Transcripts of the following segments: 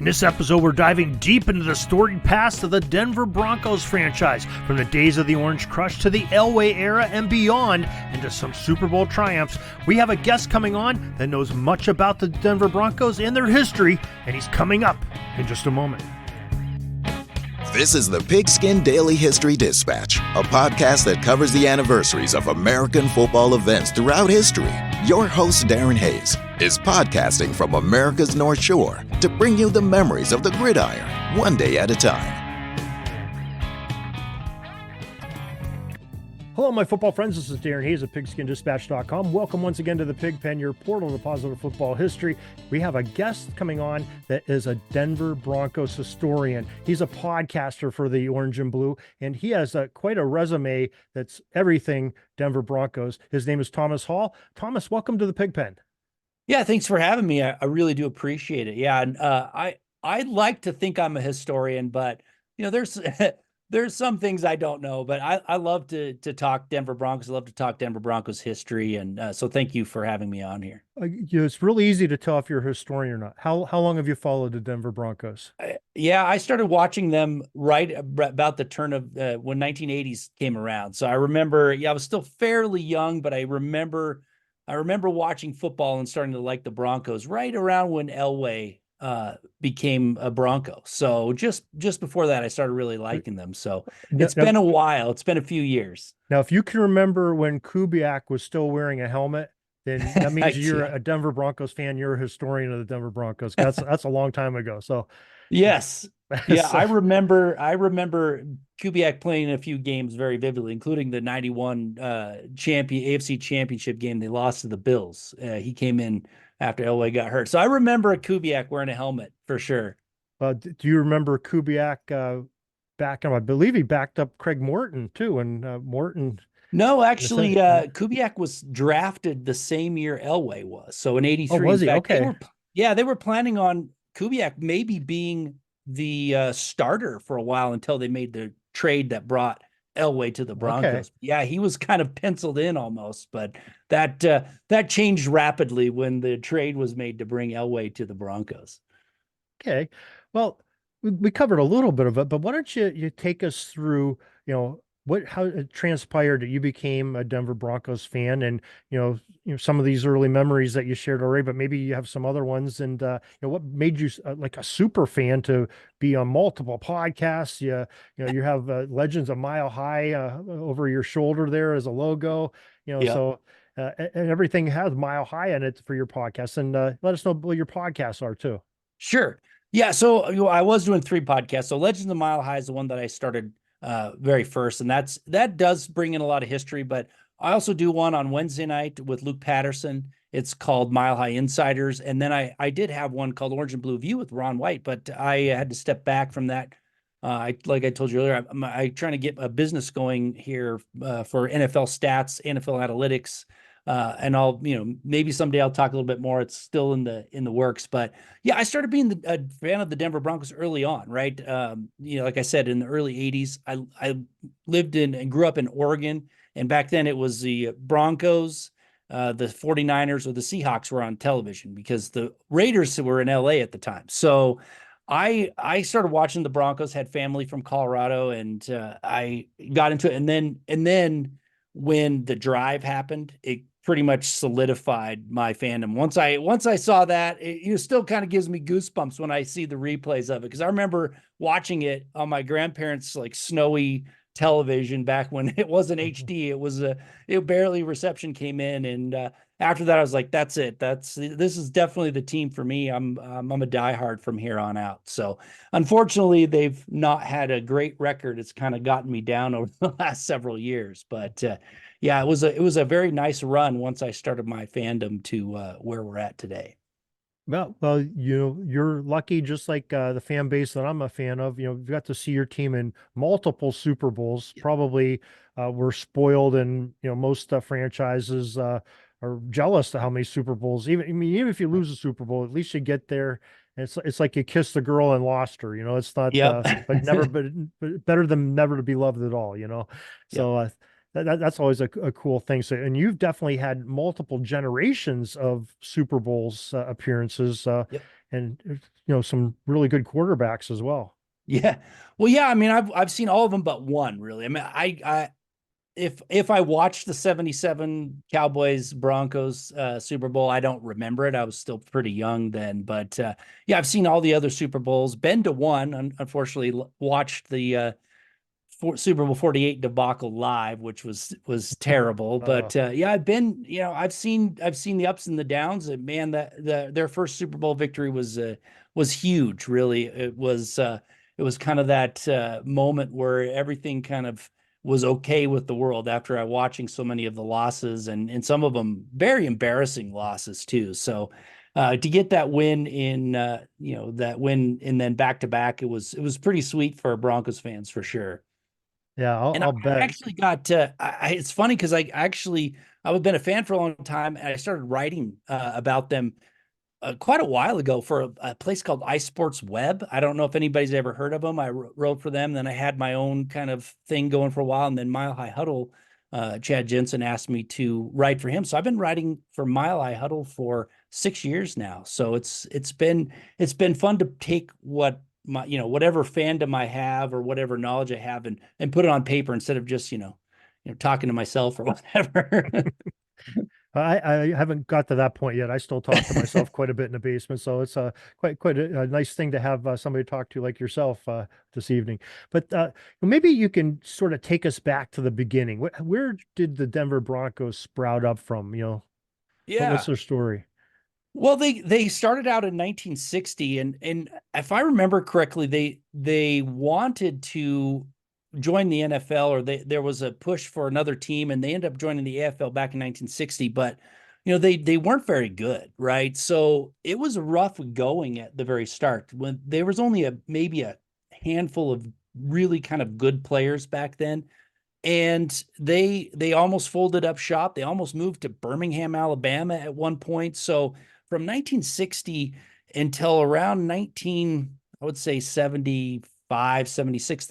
In this episode, we're diving deep into the storied past of the Denver Broncos franchise, from the days of the Orange Crush to the Elway era and beyond, into some Super Bowl triumphs. We have a guest coming on that knows much about the Denver Broncos and their history, and he's coming up in just a moment. This is the Pigskin Daily History Dispatch, a podcast that covers the anniversaries of American football events throughout history. Your host, Darren Hayes, is podcasting from America's North Shore to bring you the memories of the gridiron, one day at a time. Hello, my football friends. This is Darren Hayes of PigskinDispatch.com. Welcome once again to the Pig Pen, your portal to positive football history. We have a guest coming on that is a Denver Broncos historian. He's a podcaster for the Orange and Blue, and he has quite a resume that's everything Denver Broncos. His name is Thomas Hall. Thomas, welcome to the Pig Pen. Yeah, thanks for having me. I really do appreciate it. Yeah, and I like to think I'm a historian, but there's there's some things I don't know. But I love to talk Denver Broncos. I love to talk Denver Broncos history, and so thank you for having me on here. It's really easy to tell if you're a historian or not. How long have you followed the Denver Broncos? I started watching them right about the turn of when 1980s came around. So I remember, I was still fairly young, but I remember watching football and starting to like the Broncos right around when Elway became a Bronco. So just before that, I started really liking them. So it's been a while. It's been a few years. Now, if you can remember when Kubiak was still wearing a helmet, then that means you're a Denver Broncos fan. You're a historian of the Denver Broncos. That's a long time ago. So yes. Yeah, I remember Kubiak playing a few games very vividly, including the 91 AFC championship game they lost to the Bills. He came in after Elway got hurt. So I remember Kubiak wearing a helmet for sure. Do you remember Kubiak back? I believe he backed up Craig Morton too, and Morton. No, actually, Kubiak was drafted the same year Elway was. So in '83. Oh, was he? Okay. They were planning on Kubiak maybe being the starter for a while until they made the trade that brought Elway to the Broncos. Okay. Yeah, he was kind of penciled in almost, but that changed rapidly when the trade was made to bring Elway to the Broncos. Okay. Well, we covered a little bit of it, but why don't you take us through, how it transpired that you became a Denver Broncos fan, and some of these early memories that you shared already, but maybe you have some other ones, and what made you like a super fan to be on multiple podcasts. You have Legends of Mile High over your shoulder there as a logo, so and everything has Mile High in it for your podcast, and let us know what your podcasts are too. Sure. Yeah. So I was doing 3 podcasts. So Legends of Mile High is the one that I started very first, and that does bring in a lot of history, but I also do one on Wednesday night with Luke Patterson. It's called Mile High Insiders, and then I did have one called Orange and Blue View with Ron White, but I had to step back from that. Like I told you earlier, I'm trying to get a business going here for NFL stats, NFL analytics, and I'll maybe someday I'll talk a little bit more. It's still in the works, but yeah, I started being a fan of the Denver Broncos early on, right? Like I said, in the early '80s, I lived in and grew up in Oregon, and back then it was the Broncos, the 49ers, or the Seahawks were on television because the Raiders were in LA at the time. So I started watching the Broncos, had family from Colorado, and I got into it, and then when the drive happened, it pretty much solidified my fandom. Once I saw that, it still kind of gives me goosebumps when I see the replays of it, because I remember watching it on my grandparents' like snowy television back when it wasn't HD. It barely reception came in, and after that I was like, that's it. This is definitely the team for me. I'm a diehard from here on out. So unfortunately, they've not had a great record. It's kind of gotten me down over the last several years, but yeah, it was a very nice run once I started my fandom to where we're at today. Well, you're lucky, just like the fan base that I'm a fan of. You've got to see your team in multiple Super Bowls. Probably we're spoiled, and most franchises are jealous to how many Super Bowls. Even if you lose a Super Bowl, at least you get there. And it's like you kissed the girl and lost her. It's not, but better than never to be loved at all. So. That's always a cool thing. So, and you've definitely had multiple generations of Super Bowls appearances. and some really good quarterbacks as well. Yeah. Well, yeah, I mean, I've seen all of them but one, really. I mean, I if I watched the 77 Cowboys Broncos Super Bowl, I don't remember it. I was still pretty young then, but yeah, I've seen all the other Super Bowls. Been to one, unfortunately, watched the Super Bowl 48 debacle live, which was terrible. Uh, But yeah, I've seen the ups and the downs. And man, their first Super Bowl victory was huge. Really, it was kind of that moment where everything kind of was okay with the world after I watching so many of the losses and some of them very embarrassing losses too. So to get that win in that win and then back to back, it was pretty sweet for Broncos fans for sure. yeah, And I'll I bet. actually got it's funny because I've been a fan for a long time and I started writing about them quite a while ago for a place called iSports Web. I don't know if anybody's ever heard of them. I wrote for them. Then I had my own kind of thing going for a while. And then Mile High Huddle, Chad Jensen asked me to write for him. So I've been writing for Mile High Huddle for 6 years now. So it's been fun to take what my whatever fandom I have or whatever knowledge I have and put it on paper instead of just talking to myself or whatever. I haven't got to that point yet. I still talk to myself quite a bit in the basement, so it's quite a nice thing to have somebody to talk to like yourself this evening. But maybe you can sort of take us back to the beginning. Where did the Denver Broncos sprout up from? What's Yeah. their story? Well, they started out in 1960, and if I remember correctly, they wanted to join the NFL, or there was a push for another team, and they ended up joining the AFL back in 1960. But they weren't very good, right? So it was rough going at the very start when there was only maybe a handful of really kind of good players back then, and they almost folded up shop. They almost moved to Birmingham, Alabama at one point. So from 1960 until around 19, I would say 75, 76,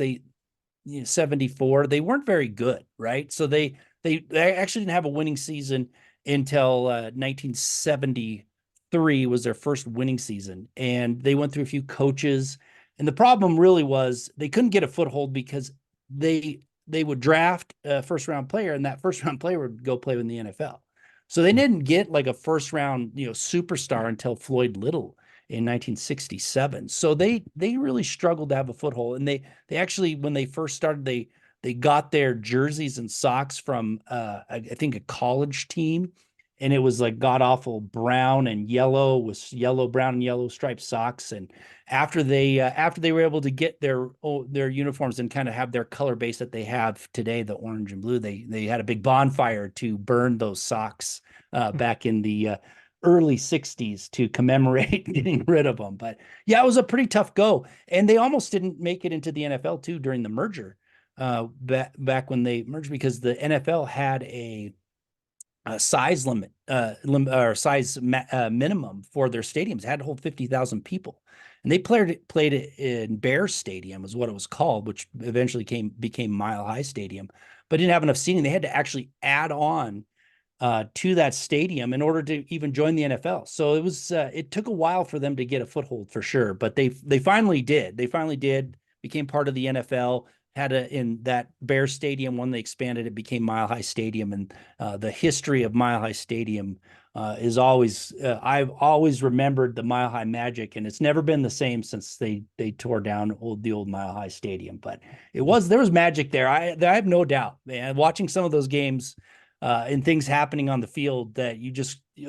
74, they weren't very good, right? So they actually didn't have a winning season until 1973 was their first winning season, and they went through a few coaches. And the problem really was they couldn't get a foothold because they they would draft a first round player, and that first round player would go play in the NFL. So they didn't get like a first round, superstar until Floyd Little in 1967. So they really struggled to have a foothold. And they actually, when they first started, they got their jerseys and socks from I think a college team, and it was like god awful brown and yellow with yellow, brown, and yellow striped socks. And after they were able to get their uniforms and kind of have their color base that they have today, the orange and blue, they had a big bonfire to burn those socks back in the early 60s to commemorate getting rid of them. But yeah, it was a pretty tough go. And they almost didn't make it into the NFL too during the merger, back when they merged, because the NFL had a size limit, or size minimum for their stadiums. It had to hold 50,000 people. And they played it in Bear Stadium, is what it was called, which eventually became Mile High Stadium, but didn't have enough seating. They had to actually add on to that stadium in order to even join the NFL. So it took a while for them to get a foothold for sure, but they finally did. They finally did, became part of the NFL. In that Bear Stadium, when they expanded, it became Mile High Stadium. And the history of Mile High Stadium is always I've always remembered the Mile High magic, and it's never been the same since they tore down the old Mile High Stadium. But there was magic there. I have no doubt, man. Watching some of those games and things happening on the field that you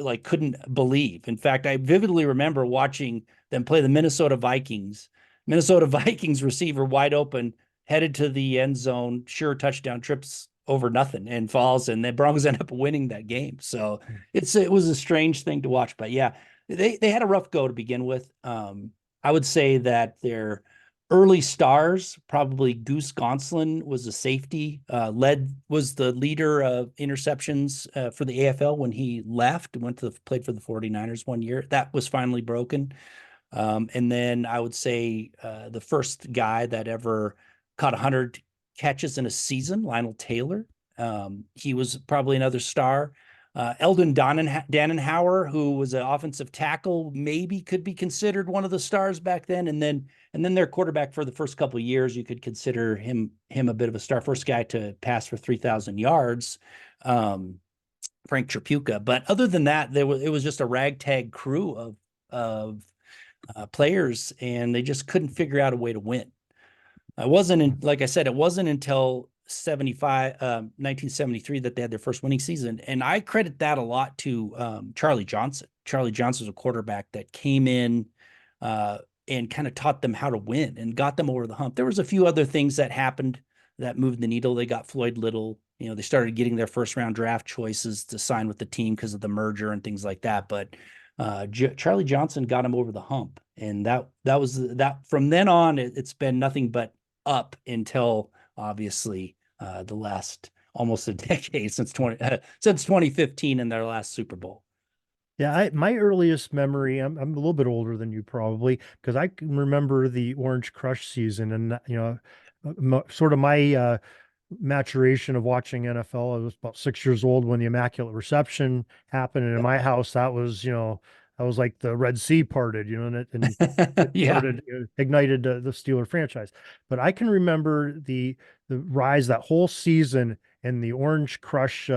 like couldn't believe. In fact, I vividly remember watching them play the Minnesota Vikings. Minnesota Vikings receiver wide open, headed to the end zone, sure touchdown, trips over nothing and falls, and the Broncos end up winning that game. So it was a strange thing to watch. But yeah, they had a rough go to begin with. I would say that their early stars, probably Goose Gonsolin was a safety, was the leader of interceptions for the AFL when he left and played for the 49ers one year. That was finally broken. And then I would say the first guy that ever caught 100 catches in a season, Lionel Taylor. He was probably another star. Dannenhauer, who was an offensive tackle, maybe could be considered one of the stars back then. And then their quarterback for the first couple of years, you could consider him a bit of a star. First guy to pass for 3,000 yards, Frank Tripucka. But other than that, it was just a ragtag crew of players, and they just couldn't figure out a way to win. Like I said, it wasn't until 1973 that they had their first winning season. And I credit that a lot to Charlie Johnson. Charlie Johnson was a quarterback that came in and kind of taught them how to win and got them over the hump. There was a few other things that happened that moved the needle. They got Floyd Little. They started getting their first round draft choices to sign with the team because of the merger and things like that. But Charlie Johnson got him over the hump. And that was that. From then on, it's been nothing but up until obviously the last almost a decade since 2015 in their last Super Bowl. Yeah, my earliest memory, I'm a little bit older than you probably, because I can remember the Orange Crush season, and sort of my maturation of watching NFL. I was about 6 years old when the Immaculate Reception happened, and in my house, that was that was like the Red Sea parted, and it Yeah. started, ignited the Steeler franchise. But I can remember the rise that whole season, and the Orange Crush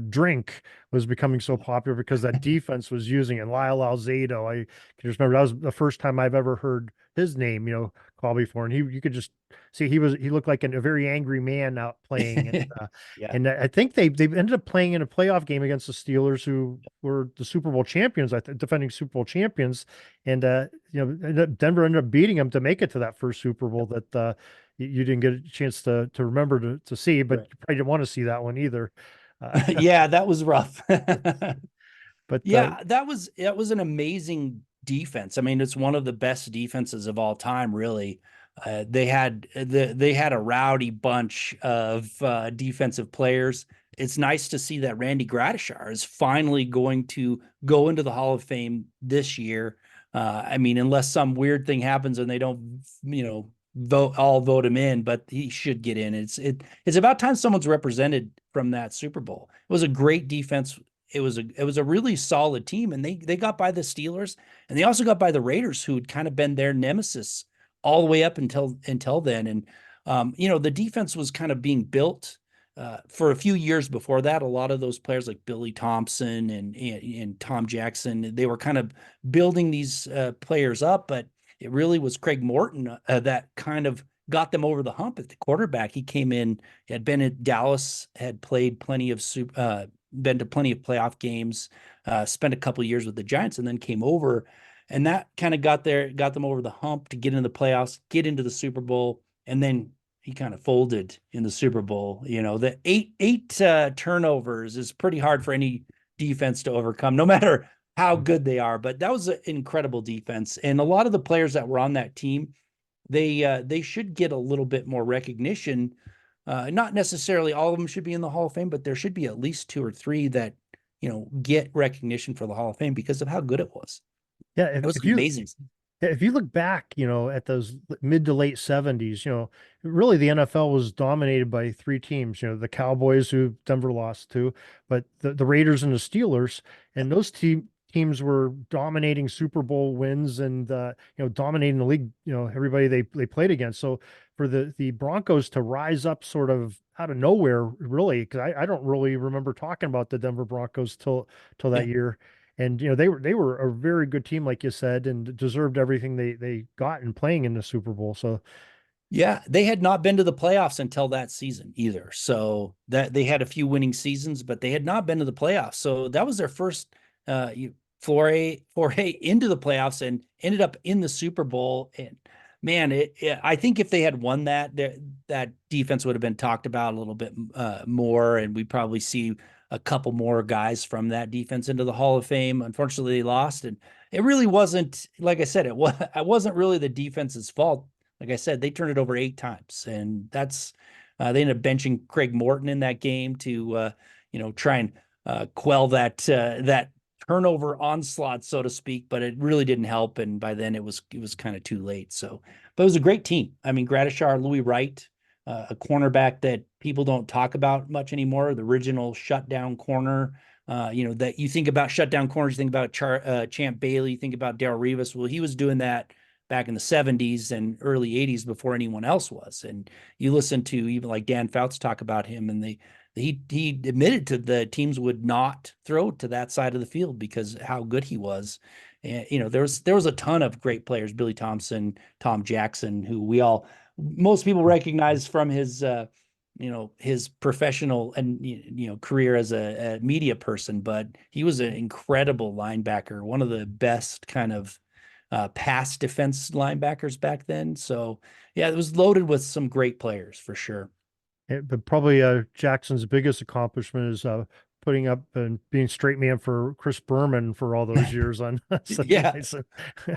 drink was becoming so popular because that defense was using it. Lyle Alzado, I can just remember that was the first time I've ever heard his name called before, and you could just see he looked like a very angry man out playing. Yeah. And I think they ended up playing in a playoff game against the Steelers, who were the Super Bowl champions, defending Super Bowl champions. And Denver ended up beating them to make it to that first Super Bowl that you didn't get a chance to remember to see, but Right. you probably didn't want to see that one either. Yeah, that was rough. But Yeah, that was an amazing defense. I mean, it's one of the best defenses of all time, really. They had a rowdy bunch of defensive players. It's nice to see that Randy Gradishar is finally going to go into the Hall of Fame this year. I mean, unless some weird thing happens and they don't, vote him in, but he should get in. It's about time someone's represented from that Super Bowl. It was a great defense. It was a really solid team, and they got by the Steelers, and they also got by the Raiders, who had kind of been their nemesis all the way up until then. And the defense was kind of being built for a few years before that. A lot of those players like Billy Thompson and Tom Jackson, they were kind of building these players up, but it really was Craig Morton that kind of got them over the hump at the quarterback. He came in, had been at Dallas, had played plenty of been to plenty of playoff games, spent a couple of years with the Giants, and then came over, and that kind of got them over the hump to get into the playoffs, get into the Super Bowl, and then he kind of folded in the Super Bowl. The eight turnovers is pretty hard for any defense to overcome, no matter how good they are. But that was an incredible defense, and a lot of the players that were on that team, they should get a little bit more recognition. Not necessarily all of them should be in the Hall of Fame, but there should be at least two or three that get recognition for the Hall of Fame because of how good it was. yeah, It was amazing. if you look back, at those mid to late 70s, really the NFL was dominated by three teams, the Cowboys, who Denver lost to, but the Raiders and the Steelers, and those teams were dominating Super Bowl wins and dominating the league, everybody they played against. So for the Broncos to rise up sort of out of nowhere, really, because I don't really remember talking about the Denver Broncos till that Yeah. year. And they were a very good team, like you said, and deserved everything they got in playing in the Super Bowl. So Yeah, they had not been to the playoffs until that season either. So that they had a few winning seasons, but they had not been to the playoffs. So that was their first foray into the playoffs, and ended up in the Super Bowl. And man, I think if they had won that defense would have been talked about a little bit more, and we probably see a couple more guys from that defense into the Hall of Fame. Unfortunately, they lost, and it really wasn't, like I said, it wasn't really the defense's fault. Like I said, they turned it over 8 times, and that's they ended up benching Craig Morton in that game to try and quell that turnover onslaught, so to speak. But it really didn't help, and by then it was kind of too late. So, but it was a great team. I mean, Gradishar, Louis Wright, a cornerback that people don't talk about much anymore, the original shutdown corner, That you think about shutdown corners, you think about Champ Bailey, you think about Darrelle Revis. Well, he was doing that back in the 70s and early 80s before anyone else was. And you listen to even like Dan Fouts talk about him, and he admitted to the teams would not throw to that side of the field because how good he was. And there was a ton of great players, Billy Thompson, Tom Jackson, who most people recognize from his professional and career as a media person, but he was an incredible linebacker, one of the best kind of pass defense linebackers back then. So yeah, it was loaded with some great players for sure. But probably Jackson's biggest accomplishment is putting up and being straight man for Chris Berman for all those years on Sunday Yeah, nights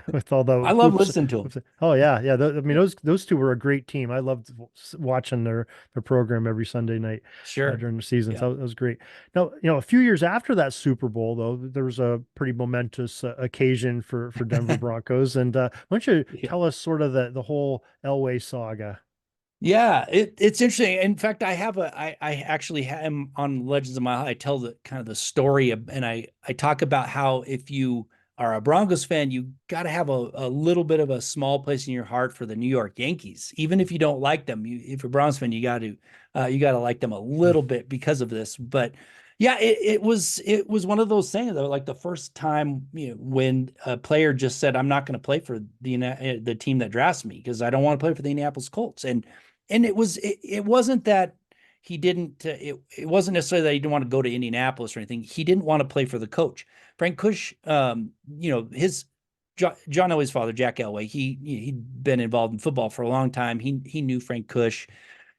with all the I love whoops. listening to him. Oh yeah, yeah. I mean, those two were a great team. I loved watching their program every Sunday night Sure. during the season. Yeah. So that was great. Now, a few years after that Super Bowl, though, there was a pretty momentous occasion for Denver Broncos. And why don't you Yeah. tell us sort of the whole Elway saga? Yeah, it's interesting. In fact, I actually am on Legends of Mile High. I tell the kind of the story and I talk about how if you are a Broncos fan, you got to have a little bit of a small place in your heart for the New York Yankees. Even if you don't like them, if you're a Browns fan, you got to like them a little bit because of this. But yeah, it was one of those things though, like the first time when a player just said, "I'm not going to play for the team that drafts me because I don't want to play for the Indianapolis Colts." And it wasn't that he didn't it wasn't necessarily that he didn't want to go to Indianapolis or anything. He didn't want to play for the coach. Frank Cush, his John Elway's father, Jack Elway, he'd been involved in football for a long time. He knew Frank Cush.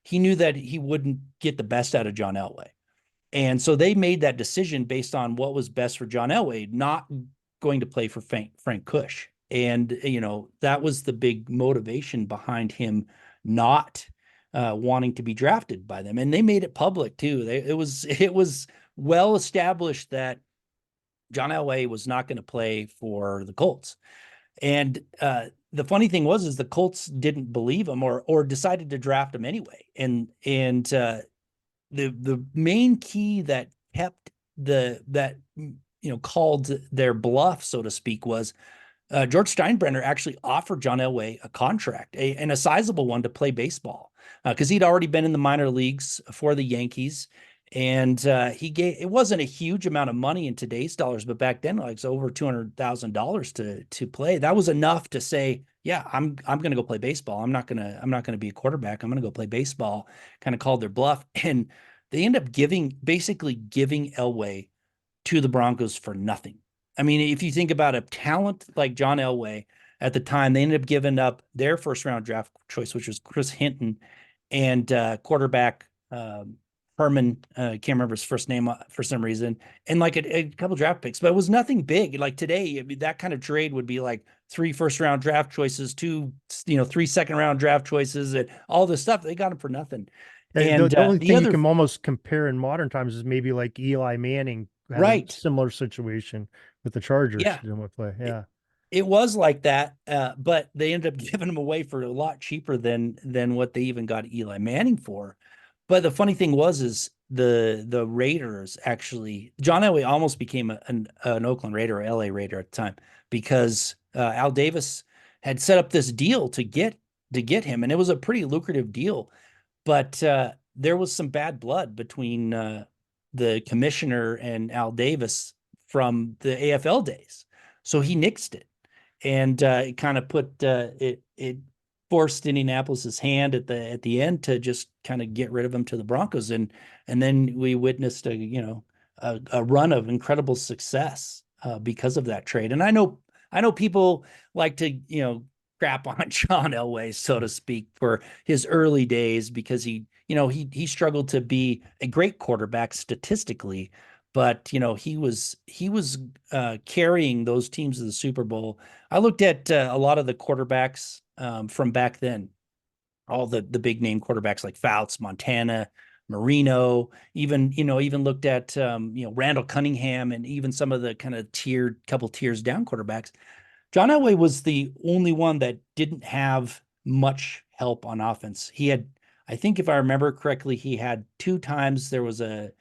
He knew that he wouldn't get the best out of John Elway. And so they made that decision based on what was best for John Elway, not going to play for Frank Cush. And that was the big motivation behind him not wanting to be drafted by them, and they made it public too. It was well established that John Elway was not going to play for the Colts, and the funny thing is the Colts didn't believe him or decided to draft him anyway. And the main key that kept that called their bluff, so to speak, was George Steinbrenner actually offered John Elway a contract, and a sizable one to play baseball, because he'd already been in the minor leagues for the Yankees. And it wasn't a huge amount of money in today's dollars, but back then, like it's over $200,000 to play. That was enough to say, yeah, I'm going to go play baseball. I'm not going to be a quarterback. I'm going to go play baseball. Kind of called their bluff, and they end up basically giving Elway to the Broncos for nothing. I mean, if you think about a talent like John Elway at the time, they ended up giving up their first round draft choice, which was Chris Hinton, and quarterback Herman, can't remember his first name for some reason, and like a couple draft picks, but it was nothing big. Like today, I mean, that kind of trade would be like 3 first round draft choices, 3 second round draft choices, and all this stuff. They got him for nothing. And The only the thing you other, can almost compare in modern times is maybe like Eli Manning had a right. similar situation with the Chargers. Yeah. Didn't want to play. Yeah. It was like that, but they ended up giving him away for a lot cheaper than what they even got Eli Manning for. But the funny thing is the Raiders actually, John Elway almost became an Oakland Raider or LA Raider at the time, because Al Davis had set up this deal to get him, and it was a pretty lucrative deal. But there was some bad blood between the commissioner and Al Davis from the AFL days, so he nixed it, and it kind of put it forced Indianapolis's hand at the end to just kind of get rid of him to the Broncos, and then we witnessed a run of incredible success because of that trade. And I know people like to crap on John Elway, so to speak, for his early days, because he struggled to be a great quarterback statistically, but he was carrying those teams to the Super Bowl. I looked at a lot of the quarterbacks from back then, all the big name quarterbacks like Fouts, Montana, Marino, even looked at Randall Cunningham, and even some of the kind of couple tiers down quarterbacks. John Elway was the only one that didn't have much help on offense. He had, I think if I remember correctly, he had 2 times there was a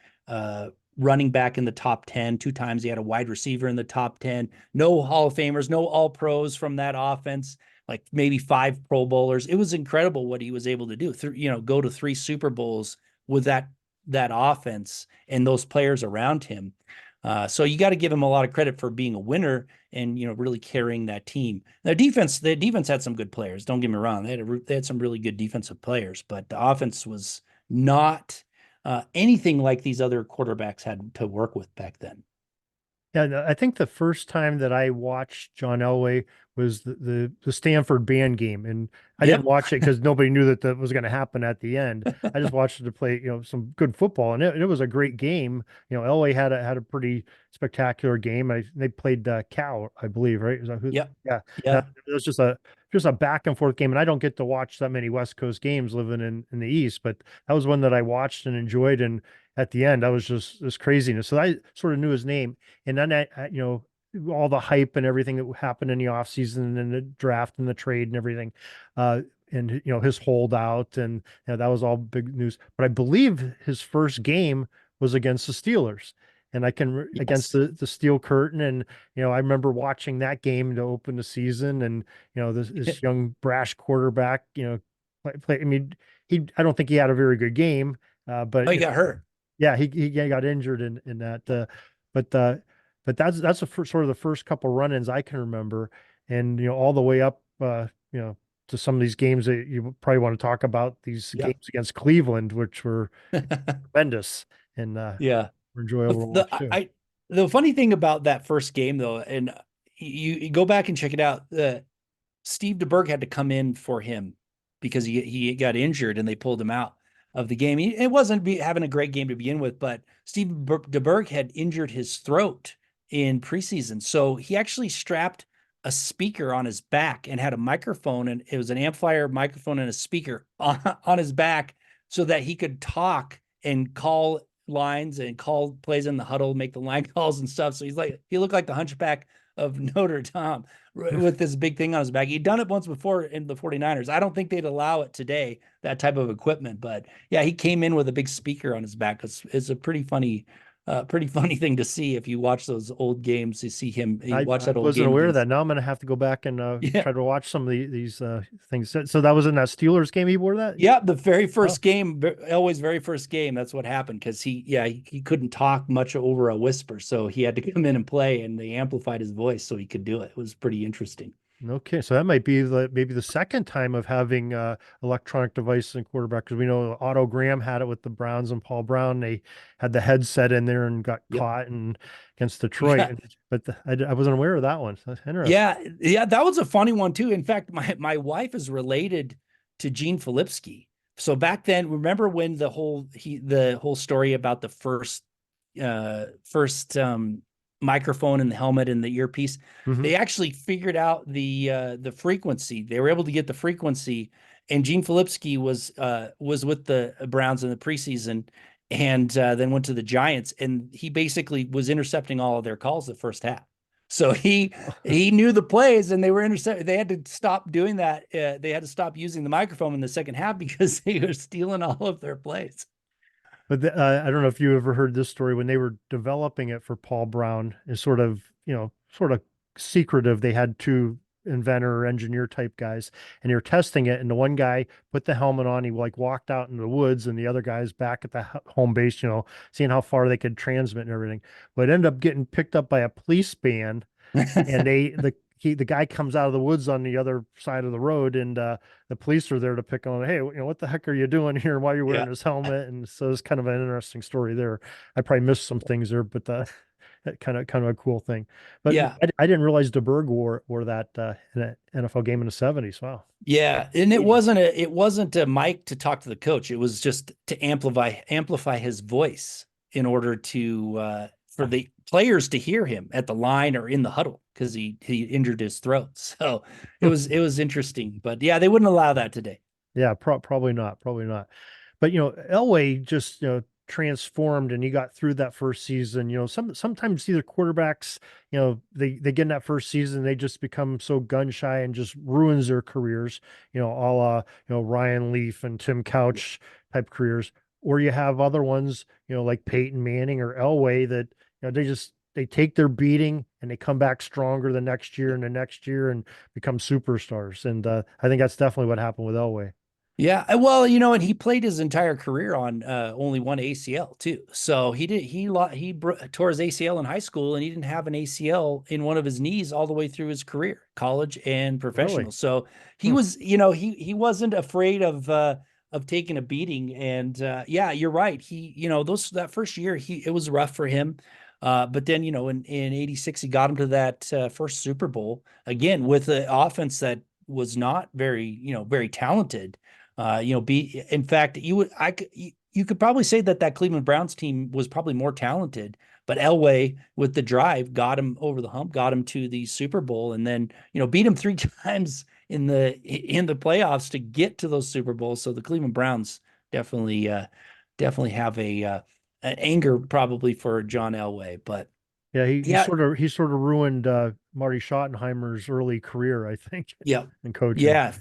running back in the top 10. 2 times he had a wide receiver in the top 10. No Hall of Famers, no all pros from that offense, like maybe 5 Pro Bowlers. It was incredible what he was able to do. Go to 3 Super Bowls with that offense and those players around him. So you got to give him a lot of credit for being a winner and really carrying that team. The defense had some good players. Don't get me wrong; they had some really good defensive players, but the offense was not anything like these other quarterbacks had to work with back then. Yeah, no, I think the first time that I watched John Elway was the Stanford band game, and I didn't Yep. watch it because nobody knew that that was going to happen at the end. I just watched it to play, some good football, and it was a great game. Elway had a pretty spectacular game. They played Cal, I believe, right? Is that who? Yep. Yeah, Yeah. it was just a back and forth game, and I don't get to watch that many West Coast games living in the East, but that was one that I watched and enjoyed, and at the end, I was just this craziness. So I sort of knew his name. And then all the hype and everything that happened in the offseason and the draft and the trade and everything. Uh, and his holdout, and that was all big news. But I believe his first game was against the Steelers. And against Yes. the Steel Curtain. And I remember watching that game to open the season, and this young brash quarterback, play. I mean, I don't think he had a very good game. Oh, But he got hurt. yeah, he got injured in that. But that's sort of the first couple run-ins I can remember, and all the way up, to some of these games that you probably want to talk about. These Yep. games against Cleveland, which were tremendous and Yeah. were enjoyable to watch too. The funny thing about that first game though, and you go back and check it out, Steve DeBerg had to come in for him because he got injured and they pulled him out of the game. It wasn't having a great game to begin with, but Steve DeBerg had injured his throat in preseason. So he actually strapped a speaker on his back and had a microphone, and it was an amplifier microphone and a speaker on his back so that he could talk and call lines and call plays in the huddle, make the line calls and stuff. So he looked like the hunchback of Notre Dame with this big thing on his back. He'd done it once before in the 49ers. I don't think they'd allow it today, that type of equipment, but yeah, he came in with a big speaker on his back. It's a pretty funny thing to see if you watch those old games. You watch I that old wasn't game aware of against, that. Now I'm going to have to go back and yeah. try to watch some of these things. So that was in that Steelers game he wore that? Yeah, the very Oh. first game, Elway's very first game, that's what happened because he couldn't talk much over a whisper, so he had to come in and play, and they amplified his voice so he could do it. It was pretty interesting. Okay, so that might be maybe the second time of having electronic devices in quarterback, because we know Otto Graham had it with the Browns and Paul Brown. They had the headset in there and got Yep. caught and against Detroit. Yeah. But I wasn't aware of that one. So that's interesting. Yeah, that was a funny one too. In fact, my wife is related to Gene Filipski. So back then, remember when the whole story about the first microphone in the helmet and the earpiece, Hmm. they actually figured out the frequency. They were able to get the frequency, and Gene Filipski was with the Browns in the preseason, and then went to the Giants, and he basically was intercepting all of their calls the first half. So he knew the plays, and they were intercepted. They had to stop doing that. They had to stop using the microphone in the second half because they were stealing all of their plays. But I don't know if you ever heard this story when they were developing it for Paul Brown, is sort of secretive. They had two inventor or engineer type guys, and they were testing it. And the one guy put the helmet on, he like walked out in the woods, and the other guy's back at the home base, seeing how far they could transmit and everything. But it ended up getting picked up by a police band, and the guy comes out of the woods on the other side of the road, and the police are there to pick on, hey, what the heck are you doing here? Why are you wearing Yeah, this helmet? And so it's kind of an interesting story there. I probably missed some things there, but that kind of a cool thing. But yeah, I didn't realize DeBerg wore that in an NFL game in the 70s. Wow. yeah. And it wasn't a mic to talk to the coach. It was just to amplify his voice in order to for the players to hear him at the line or in the huddle because he injured his throat. So it was interesting. But yeah, they wouldn't allow that today. Yeah, probably not, probably not. But Elway just transformed, and he got through that first season. Sometimes either quarterbacks, they get in that first season, they just become so gun shy and just ruins their careers. A la Ryan Leaf and Tim Couch type careers. or you have other ones, like Peyton Manning or Elway that, they take their beating and they come back stronger the next year and the next year and become superstars. And I think that's definitely what happened with Elway. Yeah, well, and he played his entire career on only one ACL too. So tore his ACL in high school, and he didn't have an ACL in one of his knees all the way through his career, college and professional. Really? So he Hmm. was, he wasn't afraid of taking a beating. And yeah, you're right. He, that first year, it was rough for him. But then, in '86, he got him to that first Super Bowl again with an offense that was not very, very talented. Be in fact, you could probably say that Cleveland Browns team was probably more talented, but Elway with the drive got him over the hump, got him to the Super Bowl, and then beat him three times in the playoffs to get to those Super Bowls. So the Cleveland Browns definitely have an anger probably for John Elway, but Yeah, he yeah, sort of ruined Marty Schottenheimer's early career, I think, yeah, in coaching. yeah,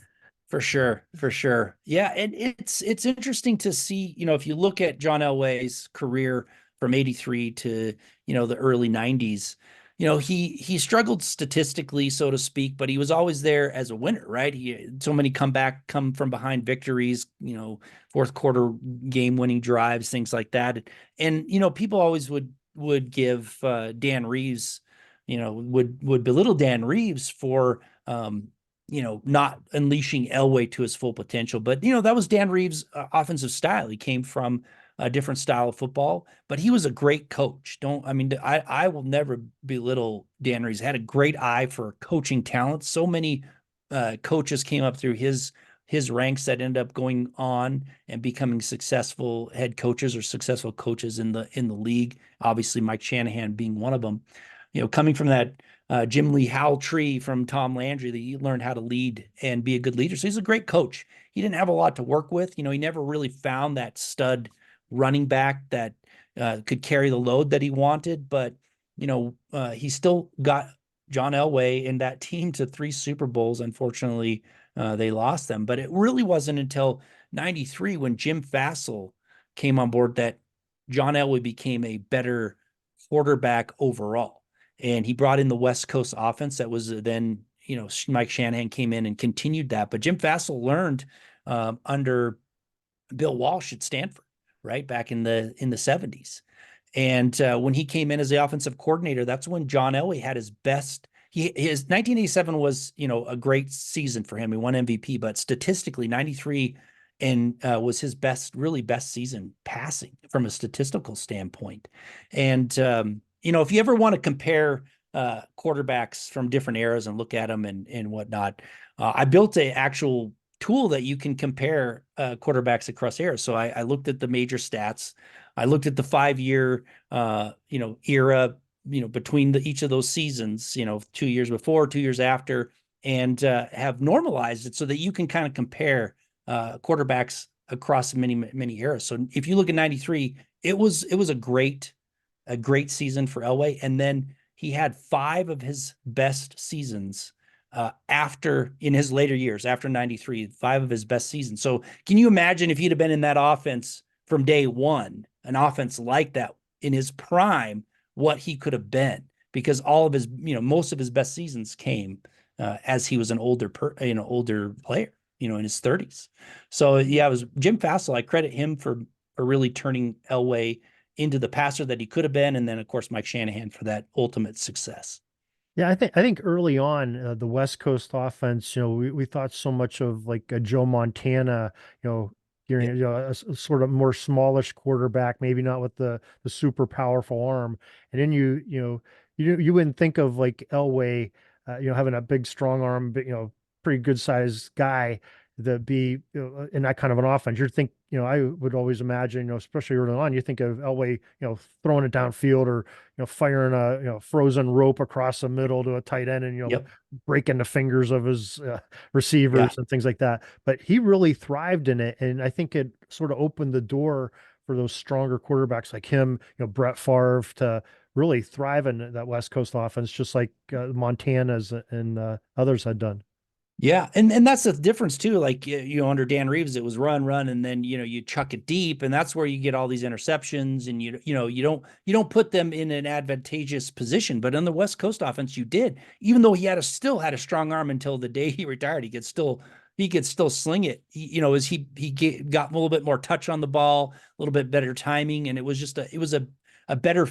for sure, for sure. Yeah, and it's interesting to see, if you look at John Elway's career from '83 to, the early '90s, he struggled statistically, so to speak, but he was always there as a winner, right? He so many come from behind victories, fourth quarter game winning drives, things like that. And people always would give Dan Reeves, would belittle Dan Reeves for not unleashing Elway to his full potential. But, that was Dan Reeves' offensive style. He came from a different style of football, but he was a great coach. I will never belittle Dan Reeves. He had a great eye for coaching talent. So many coaches came up through his ranks that ended up going on and becoming successful head coaches or successful coaches in the league. Obviously, Mike Shanahan being one of them. Coming from that Jim Lee Howell tree from Tom Landry, that he learned how to lead and be a good leader. So he's a great coach. He didn't have a lot to work with. He never really found that stud running back that could carry the load that he wanted. But, he still got John Elway and that team to 3 Super Bowls. Unfortunately, they lost them. But it really wasn't until '93 when Jim Fassel came on board that John Elway became a better quarterback overall. And he brought in the West Coast offense that was then, Mike Shanahan came in and continued that. But Jim Fassel learned under Bill Walsh at Stanford, right back in the '70s. And when he came in as the offensive coordinator, that's when John Elway had his best. His 1987 was, a great season for him. He won MVP, but statistically, '93 and was his really best season passing from a statistical standpoint. And if you ever want to compare quarterbacks from different eras and look at them and whatnot, I built a actual tool that you can compare quarterbacks across eras. So I looked at the major stats. I looked at the 5-year, era, between each of those seasons, 2 years before, 2 years after, and have normalized it so that you can kind of compare quarterbacks across many, many eras. So if you look at '93, it was a great season for Elway. And then he had 5 of his best seasons after in his later years, after '93, 5 of his best seasons. So can you imagine if he'd have been in that offense from day one, an offense like that in his prime, what he could have been? Because all of his, most of his best seasons came as he was an older player, in his 30s. So yeah, it was Jim Fassel. I credit him for really turning Elway into the passer that he could have been, and then of course Mike Shanahan for that ultimate success. Yeah, I think early on the West Coast offense, we thought so much of like a Joe Montana, Yeah, hearing a sort of more smallish quarterback, maybe not with the super powerful arm, and then you wouldn't think of like Elway, having a big strong arm, but pretty good sized guy that be in that kind of an offense. You'd think, I would always imagine, especially early on, you think of Elway, throwing it downfield or firing a frozen rope across the middle to a tight end and yep, breaking the fingers of his yeah, receivers and things like that. But he really thrived in it, and I think it sort of opened the door for those stronger quarterbacks like him, Brett Favre, to really thrive in that West Coast offense, just like Montana's and others had done. Yeah, and that's the difference too. Like under Dan Reeves, it was run, run, and then you chuck it deep, and that's where you get all these interceptions, and you don't put them in an advantageous position. But on the West Coast offense, you did, even though still had a strong arm until the day he retired. He could still sling it. As he got a little bit more touch on the ball, a little bit better timing, and it was a better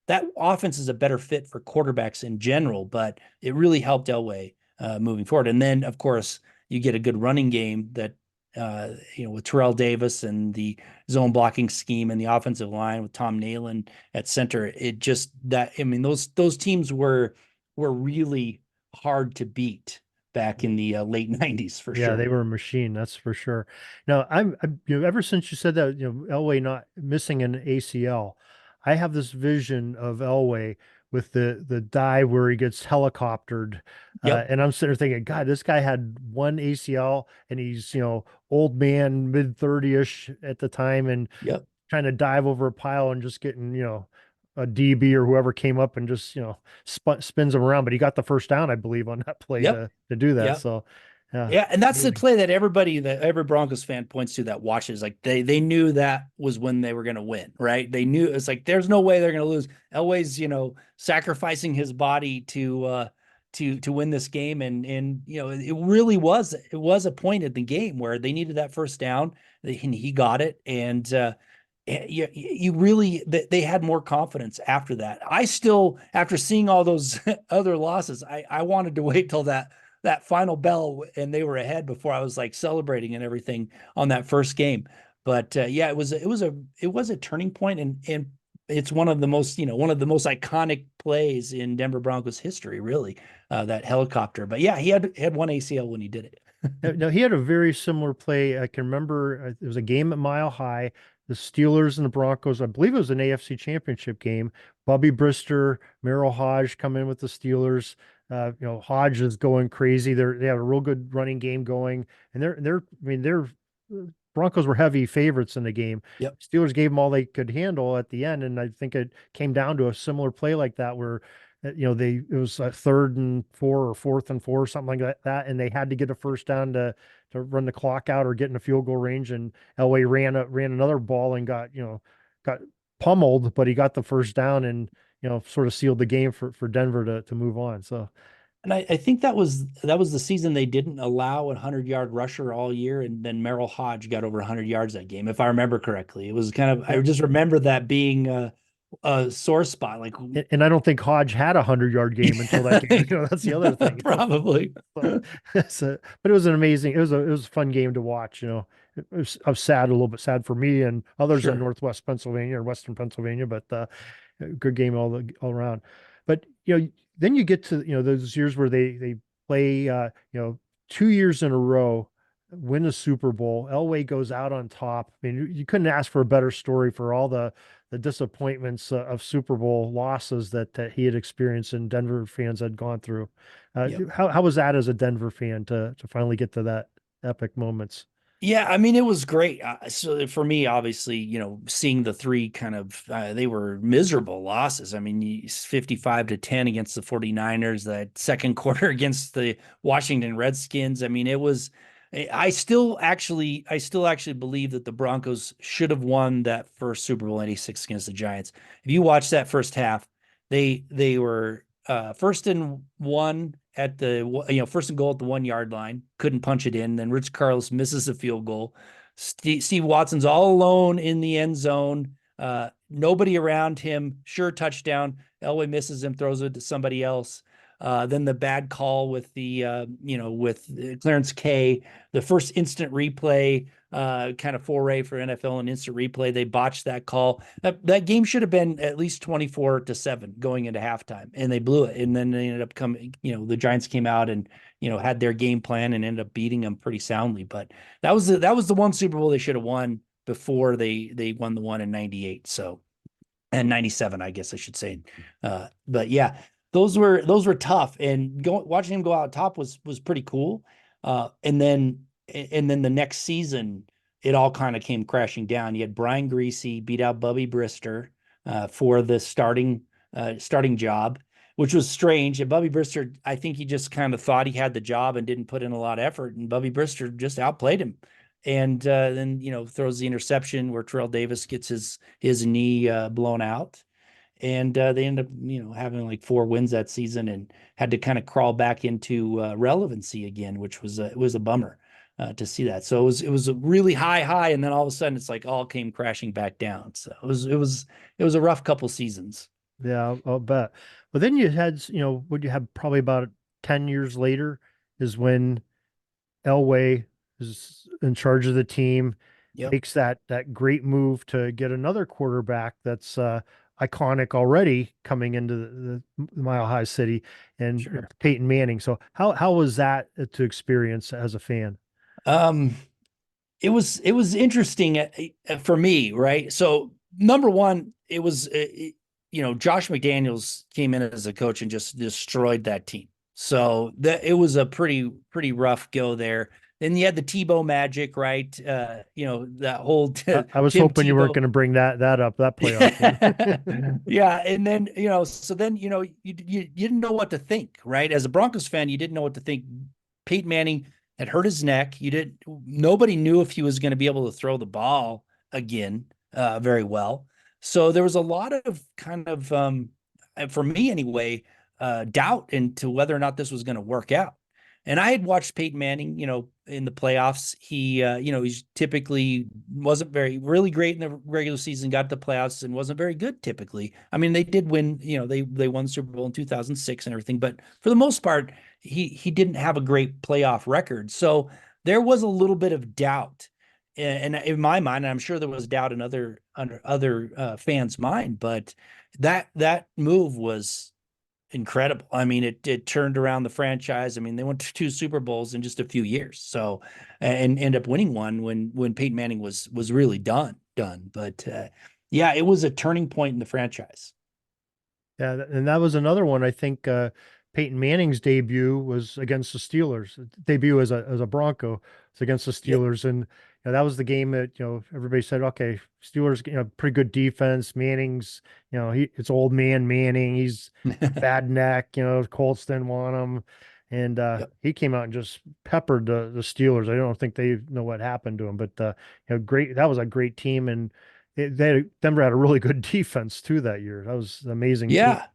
that offense is a better fit for quarterbacks in general, but it really helped Elway moving forward. And then, of course, you get a good running game that, with Terrell Davis and the zone blocking scheme and the offensive line with Tom Nalen at center. Those teams were really hard to beat back in the late 90s for Yeah, they sure. were a machine, that's for sure. Now, ever since you said that, Elway not missing an ACL, I have this vision of Elway with the dive where he gets helicoptered, Yep. and I'm sitting there thinking, God, this guy had one ACL, and he's old man, mid 30-ish at the time, and Yep. trying to dive over a pile and just getting a DB or whoever came up and just spins him around. But he got the first down, I believe, on that play Yep. to do that. Yep. So. Yeah, Yeah, and that's the amazing. play that every Broncos fan points to that watches. Like they knew that was when they were going to win, right? They knew it's like there's no way they're going to lose. Elway's, sacrificing his body to win this game, and it was a point in the game where they needed that first down, and he got it, and you really they had more confidence after that. I still, after seeing all those other losses, I wanted to wait till that final bell and they were ahead before I was like celebrating and everything on that first game. But yeah, it was a turning point, and it's one of the most iconic plays in Denver Broncos history, really, that helicopter. But yeah, he had one ACL when he did it. Now, he had a very similar play. I can remember it was a game at Mile High, the Steelers and the Broncos. I believe it was an AFC Championship game. Bubby Brister, Merrill Hodge come in with the Steelers. Hodge is going crazy. They have a real good running game going, and they're Broncos were heavy favorites in the game. Yep. Steelers gave them all they could handle at the end, and I think it came down to a similar play like that where it was a 3rd and 4 or 4th and 4 or something like that, and they had to get a first down to run the clock out or get in a field goal range. And Elway ran another ball and got pummeled, but he got the first down and sort of sealed the game for Denver to move on. So And I think that was the season they didn't allow a 100-yard rusher all year, and then Merrill Hodge got over 100 yards that game, if I remember correctly. It was kind of I yeah, just remember that being a sore spot. Like, and I don't think Hodge had a 100-yard game until that game. That's the other thing. probably. So, but it was an amazing. It was a fun game to watch. I was sad, a little bit sad for me and others in Sure. Northwest Pennsylvania or Western Pennsylvania, but a good game all around. But then you get to those years where they play 2 years in a row, win the Super Bowl. Elway goes out on top. I mean, you couldn't ask for a better story for all the disappointments of Super Bowl losses that he had experienced and Denver fans had gone through. Yep. How was that as a Denver fan to finally get to that epic moments? Yeah, I mean, it was great. So for me, obviously, seeing the three kind of they were miserable losses. I mean, 55-10 against the 49ers, that second quarter against the Washington Redskins. I mean, it was I still actually believe that the Broncos should have won that first Super Bowl '86 against the Giants. If you watch that first half, they were first and one at the first and goal at the 1 yard line, couldn't punch it in. Then Rich Carlos misses a field goal. Steve Watson's all alone in the end zone. Nobody around him. Sure, touchdown. Elway misses him, throws it to somebody else. Then the bad call with with Clarence K, the first instant replay, kind of foray for NFL and instant replay. They botched that call. That game should have been at least 24-7 going into halftime, and they blew it. And then they ended up coming, the Giants came out and, had their game plan and ended up beating them pretty soundly. But that was the one Super Bowl they should have won before they won the one in '98. So, and '97, I guess I should say. But yeah, those were tough, and watching him go out top was pretty cool. And then the next season, it all kind of came crashing down. You had Brian Greasy beat out Bubby Brister for the starting job, which was strange. And Bubby Brister, I think he just kind of thought he had the job and didn't put in a lot of effort. And Bubby Brister just outplayed him. And then, throws the interception where Terrell Davis gets his knee blown out. And they end up, having like 4 wins that season and had to kind of crawl back into relevancy again, which was it was a bummer to see that. So it was a really high, and then all of a sudden it's like all came crashing back down. So it was a rough couple seasons. Yeah, I'll bet. But then you had, what you had probably about 10 years later is when Elway is in charge of the team, Yep, makes that great move to get another quarterback that's iconic already coming into the Mile High City, and sure. Peyton Manning. So how was that to experience as a fan? Um, it was interesting for me, right? So number one, it was Josh McDaniels came in as a coach and just destroyed that team. So that it was a pretty rough go there. Then you had the Tebow magic, right? That whole I was Tim hoping you weren't Tebow. going to bring that up, that playoff game. Yeah, and then so then you didn't know what to think, right? As a Broncos fan, you didn't know what to think. Peyton Manning had hurt his neck. Nobody knew if he was going to be able to throw the ball again very well. So there was a lot of kind of for me anyway, doubt into whether or not this was going to work out. And I had watched Peyton Manning, in the playoffs. He's typically wasn't really great in the regular season, got to the playoffs and wasn't very good typically. I mean, they did win, they won the Super Bowl in 2006 and everything, but for the most part, he didn't have a great playoff record. So there was a little bit of doubt. And in my mind, and I'm sure there was doubt in other fans' mind, but that move was incredible. I mean, it turned around the franchise. I mean, they went to 2 Super Bowls in just a few years. So, and end up winning one when Peyton Manning was really done. But yeah, it was a turning point in the franchise. Yeah, and that was another one. I think Peyton Manning's debut was against the Steelers. Debut as a Bronco was against the Yep. Steelers, and that was the game that everybody said, okay, Steelers, pretty good defense. Manning's, it's old man Manning. He's got bad neck. Colts didn't want him, and Yep. he came out and just peppered the Steelers. I don't think they know what happened to him, but great. That was a great team, and Denver had a really good defense too that year. That was an amazing team. Yeah.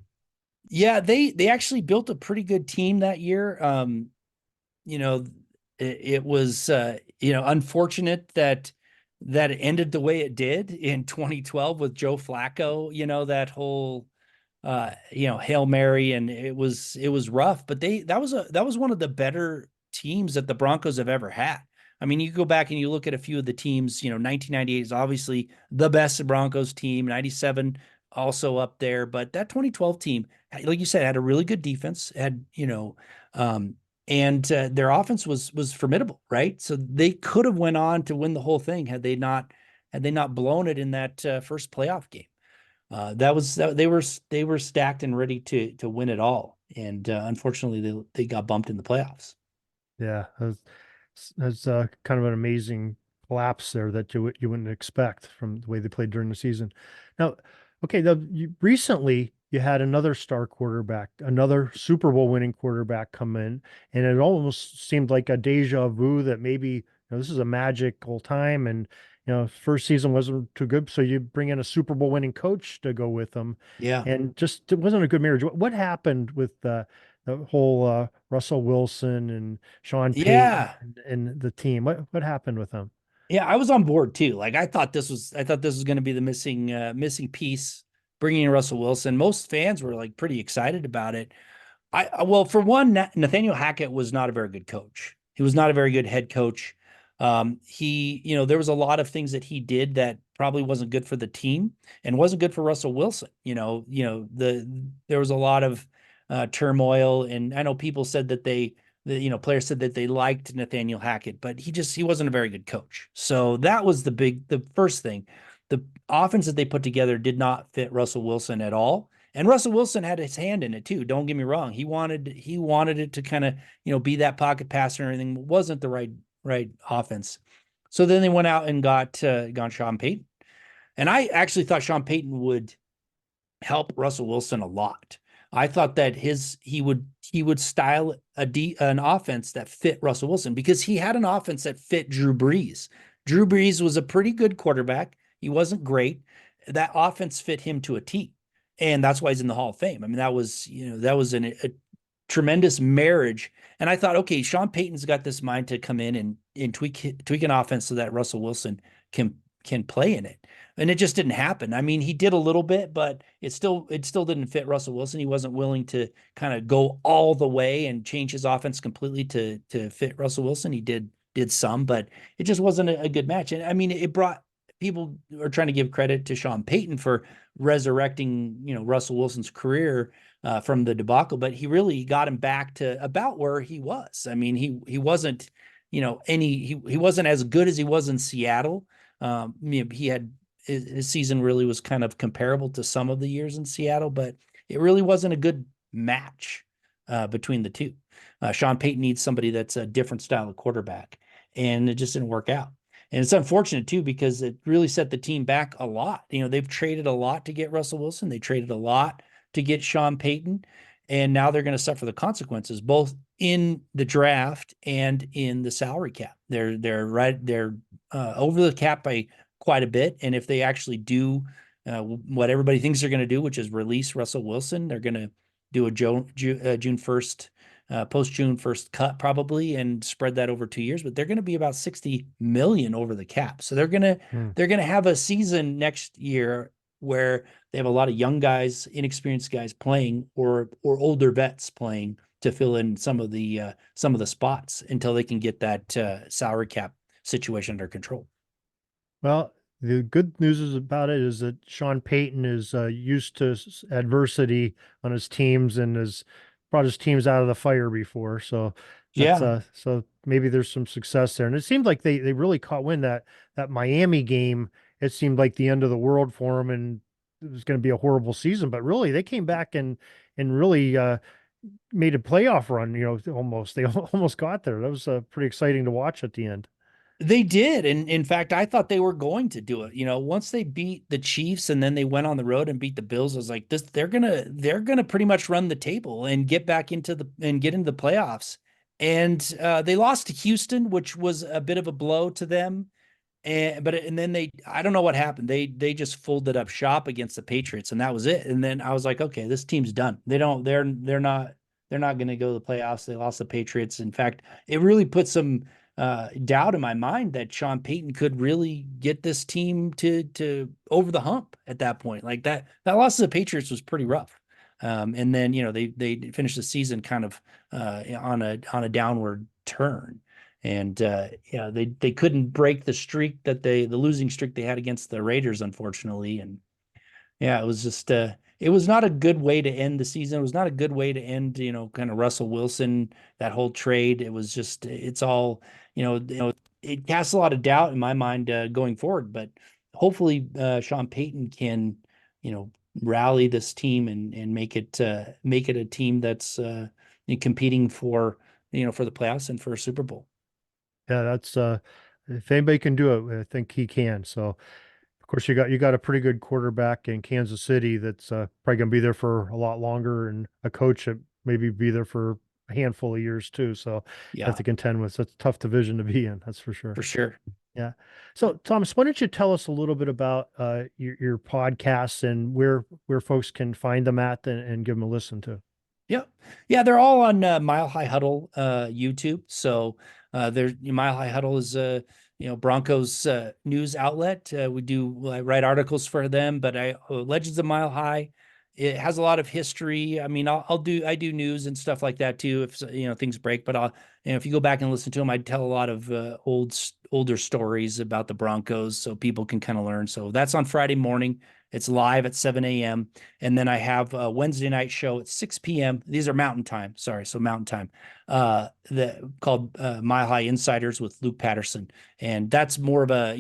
Yeah, they actually built a pretty good team that year. You know, it was unfortunate that it ended the way it did in 2012 with Joe Flacco, that whole Hail Mary, and it was rough, but that was one of the better teams that the Broncos have ever had. I mean, you go back and you look at a few of the teams, 1998 is obviously the best Broncos team, 97 also up there, but that 2012 team, like you said, had a really good defense, um, and their offense was formidable, right? So they could have went on to win the whole thing had they not blown it in that first playoff game. They were stacked and ready to win it all, and unfortunately they got bumped in the playoffs. Yeah, that's kind of an amazing collapse there that you wouldn't expect from the way they played during the season. Now, okay, recently you had another star quarterback, another Super Bowl winning quarterback come in, and it almost seemed like a deja vu that maybe this is a magical time, and first season wasn't too good, so you bring in a Super Bowl winning coach to go with them, Yeah, and just it wasn't a good marriage. What happened with the whole Russell Wilson and Sean Payton yeah, and the team? What happened with them? yeah. I was on board too. Like I thought this was going to be the missing piece, bringing in Russell Wilson. Most fans were like pretty excited about it. Well, for one, Nathaniel Hackett was not a very good coach. He was not a very good head coach. There was a lot of things that he did that probably wasn't good for the team and wasn't good for Russell Wilson. There was a lot of turmoil, and I know people said that players said that they liked Nathaniel Hackett, but he wasn't a very good coach. So that was the first thing. The offense that they put together did not fit Russell Wilson at all. And Russell Wilson had his hand in it too. Don't get me wrong. He wanted it to kind of, be that pocket passer and everything. It wasn't the right offense. So then they went out and got Sean Payton. And I actually thought Sean Payton would help Russell Wilson a lot. I thought that he would style an offense that fit Russell Wilson because he had an offense that fit Drew Brees. Drew Brees was a pretty good quarterback. He wasn't great. That offense fit him to a T. And that's why he's in the Hall of Fame. I mean, that was a tremendous marriage. And I thought, okay, Sean Payton's got this mind to come in and tweak an offense so that Russell Wilson can play in it. And it just didn't happen. I mean, he did a little bit, but it still didn't fit Russell Wilson. He wasn't willing to kind of go all the way and change his offense completely to fit Russell Wilson. He did some, but it just wasn't a good match. And I mean, it brought people are trying to give credit to Sean Payton for resurrecting, Russell Wilson's career from the debacle, but he really got him back to about where he was. I mean, he wasn't, he wasn't as good as he was in Seattle. He had his season really was kind of comparable to some of the years in Seattle, but it really wasn't a good match between the two. Sean Payton needs somebody that's a different style of quarterback, and it just didn't work out. And it's unfortunate too, because it really set the team back a lot. They've traded a lot to get Russell Wilson. They traded a lot to get Sean Payton, and now they're going to suffer the consequences, both in the draft and in the salary cap. They're over the cap by quite a bit. And if they actually do what everybody thinks they're going to do, which is release Russell Wilson, they're going to do a June 1st, post June 1st cut probably, and spread that over 2 years. But they're going to be about 60 million over the cap. So they're going to have a season next year where they have a lot of young guys, inexperienced guys playing, or older vets playing to fill in some of the spots until they can get that salary cap situation under control. Well, the good news about it is that Sean Payton is used to adversity on his teams and has brought his teams out of the fire before. So that's Yeah. so maybe there's some success there. And it seemed like they really caught wind that Miami game. It seemed like the end of the world for them, and it was going to be a horrible season. But really, they came back and really made a playoff run. Almost they almost got there. That was pretty exciting to watch at the end. They did. And in fact, I thought they were going to do it. Once they beat the Chiefs and then they went on the road and beat the Bills, I was like, they're gonna pretty much run the table and get into the playoffs. And they lost to Houston, which was a bit of a blow to them. And then I don't know what happened. They just folded up shop against the Patriots, and that was it. And then I was like, okay, this team's done. They're not going to go to the playoffs. They lost the Patriots. In fact, it really put some doubt in my mind that Sean Payton could really get this team to over the hump at that point. Like that loss to the Patriots was pretty rough. And then they finished the season kind of on a downward turn. And they couldn't break the streak the losing streak they had against the Raiders, unfortunately. And yeah, it was just it was not a good way to end the season. It was not a good way to end, kind of Russell Wilson, that whole trade. It was just it's all, it casts a lot of doubt in my mind going forward. But hopefully Sean Payton can, rally this team and make it a team that's competing for for the playoffs and for a Super Bowl. Yeah, that's if anybody can do it, I think he can. So of course you got a pretty good quarterback in Kansas City that's probably gonna be there for a lot longer, and a coach that maybe be there for a handful of years too. So you Yeah, have to contend with such a tough division to be in, that's for sure. for sure. Yeah. So Thomas, why don't you tell us a little bit about your podcasts and where folks can find them at and give them a listen to? Yeah. Yeah, they're all on Mile High Huddle YouTube. So there's Mile High Huddle is Broncos news outlet. I write articles for them, but Legends of Mile High, it has a lot of history. I mean, I do news and stuff like that too if things break, but if you go back and listen to them, I tell a lot of older stories about the Broncos so people can kind of learn. So that's on Friday morning. It's live at 7 a.m. And then I have a Wednesday night show at 6 p.m. These are Mountain Time. Sorry. So Mountain Time, called Mile High Insiders with Luke Patterson. And that's more of a,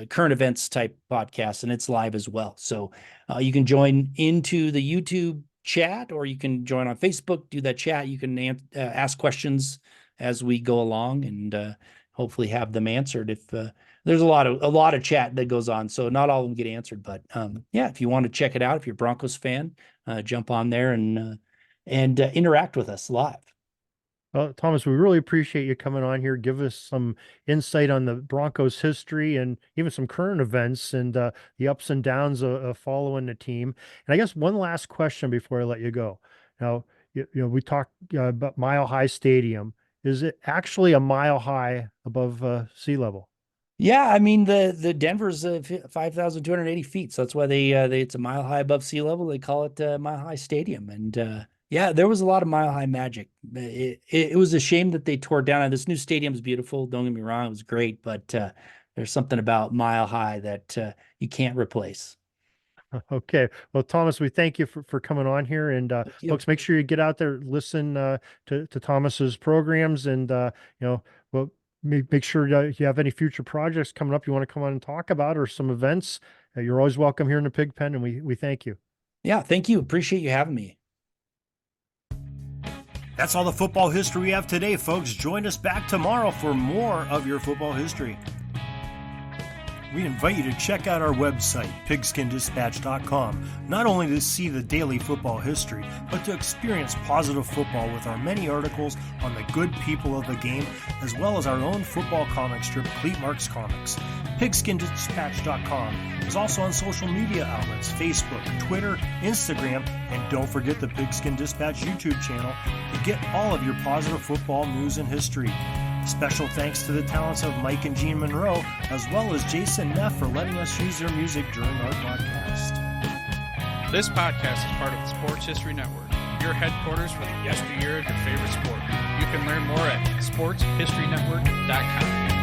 current events type podcast, and it's live as well. So you can join into the YouTube chat, or you can join on Facebook, do that chat. You can ask questions as we go along, and hopefully have them answered. If there's a lot of chat that goes on, so not all of them get answered. But yeah, if you want to check it out, if you're a Broncos fan, jump on there and interact with us live. Thomas, we really appreciate you coming on here. Give us some insight on the Broncos history and even some current events and the ups and downs of following the team. And I guess one last question before I let you go. Now, we talked about Mile High Stadium. Is it actually a mile high above sea level? Yeah, I mean the Denver's 5,280 feet, so that's why they it's a mile high above sea level. They call it Mile High Stadium, and yeah, there was a lot of mile high magic. It was a shame that they tore it down. This new stadium is beautiful. Don't get me wrong, it was great, but there's something about Mile High that you can't replace. Okay. Well, Thomas, we thank you for coming on here. And folks, make sure you get out there, listen to Thomas's programs, and well, make sure you have any future projects coming up you want to come on and talk about, or some events. You're always welcome here in the Pig Pen, and we thank you. Yeah, thank you. Appreciate you having me. That's all the football history we have today, folks. Join us back tomorrow for more of your football history. We invite you to check out our website, pigskindispatch.com, not only to see the daily football history, but to experience positive football with our many articles on the good people of the game, as well as our own football comic strip, Cleat Marks Comics. Pigskindispatch.com is also on social media outlets, Facebook, Twitter, Instagram, and don't forget the Pigskin Dispatch YouTube channel to get all of your positive football news and history. Special thanks to the talents of Mike and Gene Monroe, as well as Jason Neff for letting us use their music during our podcast. This podcast is part of the Sports History Network, your headquarters for the yesteryear of your favorite sport. You can learn more at sportshistorynetwork.com.